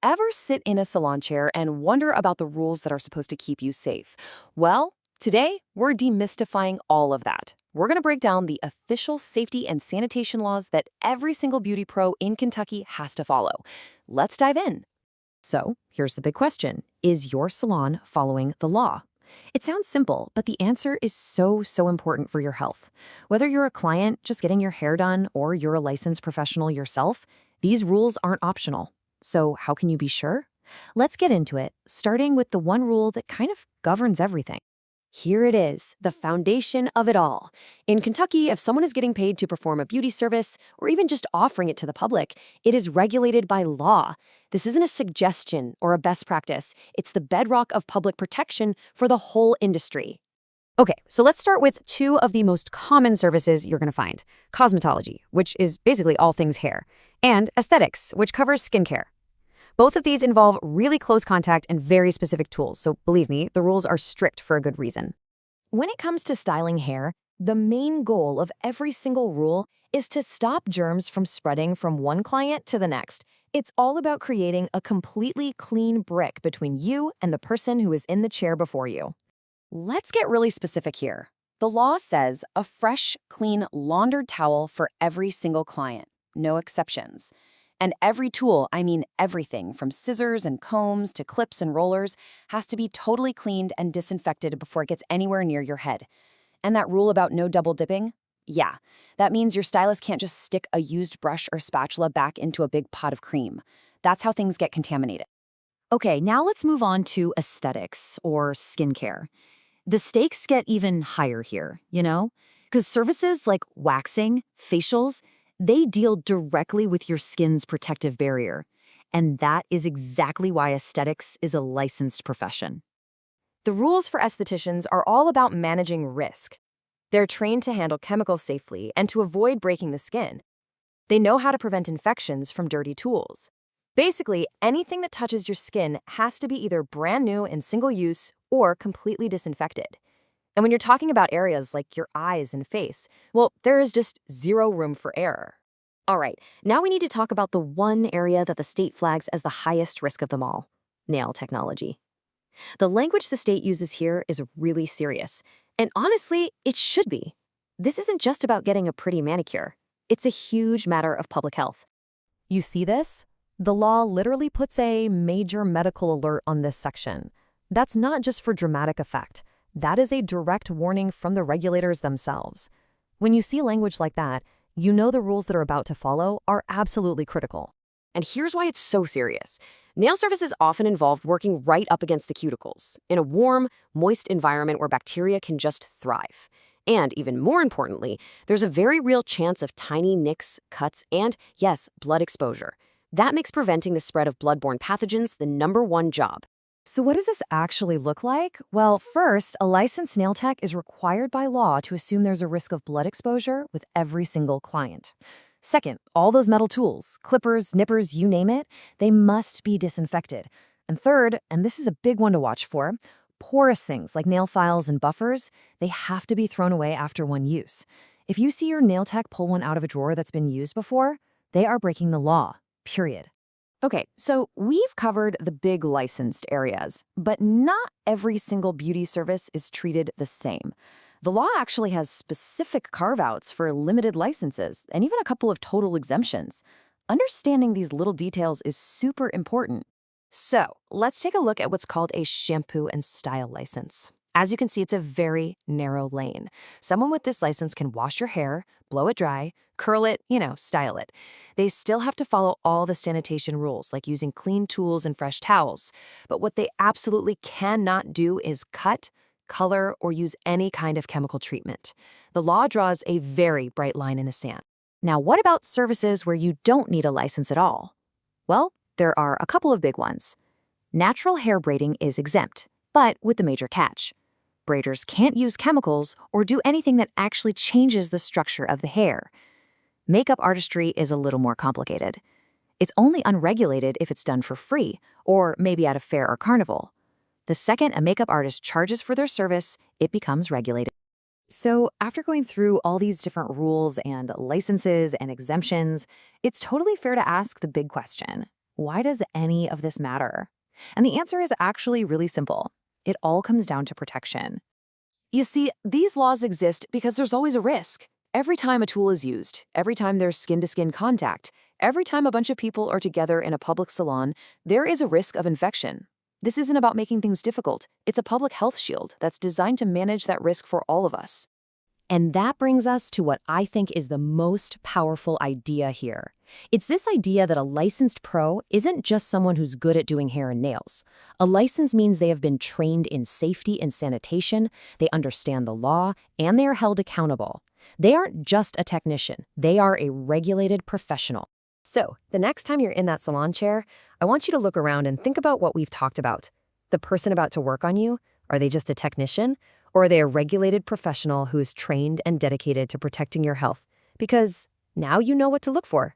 Ever sit in a salon chair and wonder about the rules that are supposed to keep you safe? Well, today we're demystifying all of that. We're going to break down the official safety and sanitation laws that every single beauty pro in Kentucky has to follow. Let's dive in. So, here's the big question. Is your salon following the law? It sounds simple, but the answer is so important for your health. Whether you're a client just getting your hair done or you're a licensed professional yourself, these rules aren't optional. So how can you be sure? Let's get into it, starting with the one rule that kind of governs everything. Here it is, the foundation of it all. In Kentucky, if someone is getting paid to perform a beauty service, or even just offering it to the public, it is regulated by law. This isn't a suggestion or a best practice. It's the bedrock of public protection for the whole industry. Okay, so let's start with two of the most common services you're going to find. Cosmetology, which is basically all things hair, and esthetics, which covers skincare. Both of these involve really close contact and very specific tools, so believe me, the rules are strict for a good reason. When it comes to styling hair, the main goal of every single rule is to stop germs from spreading from one client to the next. It's all about creating a completely clean brick between you and the person who is in the chair before you. Let's get really specific here. The law says a fresh, clean, laundered towel for every single client, no exceptions. And every tool, I mean everything from scissors and combs to clips and rollers, has to be totally cleaned and disinfected before it gets anywhere near your head. And that rule about no double dipping? Yeah, that means your stylist can't just stick a used brush or spatula back into a big pot of cream. That's how things get contaminated. Okay, now let's move on to aesthetics or skincare. The stakes get even higher here, Because services like waxing, facials, they deal directly with your skin's protective barrier. And that is exactly why aesthetics is a licensed profession. The rules for estheticians are all about managing risk. They're trained to handle chemicals safely and to avoid breaking the skin. They know how to prevent infections from dirty tools. Basically, anything that touches your skin has to be either brand new and single use or completely disinfected. And when you're talking about areas like your eyes and face, well, there is just zero room for error. All right, now we need to talk about the one area that the state flags as the highest risk of them all, nail technology. The language the state uses here is really serious, and honestly, it should be. This isn't just about getting a pretty manicure. It's a huge matter of public health. You see this? The law literally puts a major medical alert on this section. That's not just for dramatic effect. That is a direct warning from the regulators themselves. When you see language like that, you know the rules that are about to follow are absolutely critical. And here's why it's so serious. Nail services often involve working right up against the cuticles, in a warm, moist environment where bacteria can just thrive. And even more importantly, there's a very real chance of tiny nicks, cuts, and, yes, blood exposure. That makes preventing the spread of bloodborne pathogens the #1 job. So what does this actually look like? Well, first, a licensed nail tech is required by law to assume there's a risk of blood exposure with every single client. Second, all those metal tools, clippers, nippers, you name it, they must be disinfected. And third, and this is a big one to watch for, porous things like nail files and buffers, they have to be thrown away after one use. If you see your nail tech pull one out of a drawer that's been used before, they are breaking the law, period. Okay, so we've covered the big licensed areas, but not every single beauty service is treated the same. The law actually has specific carve-outs for limited licenses and even a couple of total exemptions. Understanding these little details is super important. So let's take a look at what's called a shampoo and style license. As you can see, it's a very narrow lane. Someone with this license can wash your hair, blow it dry, curl it, style it. They still have to follow all the sanitation rules, like using clean tools and fresh towels. But what they absolutely cannot do is cut, color, or use any kind of chemical treatment. The law draws a very bright line in the sand. Now, what about services where you don't need a license at all? Well, there are a couple of big ones. Natural hair braiding is exempt, but with the major catch. Braiders can't use chemicals or do anything that actually changes the structure of the hair. Makeup artistry is a little more complicated. It's only unregulated if it's done for free, or maybe at a fair or carnival. The second a makeup artist charges for their service, it becomes regulated. So after going through all these different rules and licenses and exemptions, it's totally fair to ask the big question. Why does any of this matter? And the answer is actually really simple. It all comes down to protection. You see, these laws exist because there's always a risk. Every time a tool is used, every time there's skin-to-skin contact, every time a bunch of people are together in a public salon, there is a risk of infection. This isn't about making things difficult. It's a public health shield that's designed to manage that risk for all of us. And that brings us to what I think is the most powerful idea here. It's this idea that a licensed pro isn't just someone who's good at doing hair and nails. A license means they have been trained in safety and sanitation, they understand the law, and they are held accountable. They aren't just a technician, they are a regulated professional. So, the next time you're in that salon chair, I want you to look around and think about what we've talked about. The person about to work on you, are they just a technician? Or are they a regulated professional who is trained and dedicated to protecting your health? Because now you know what to look for.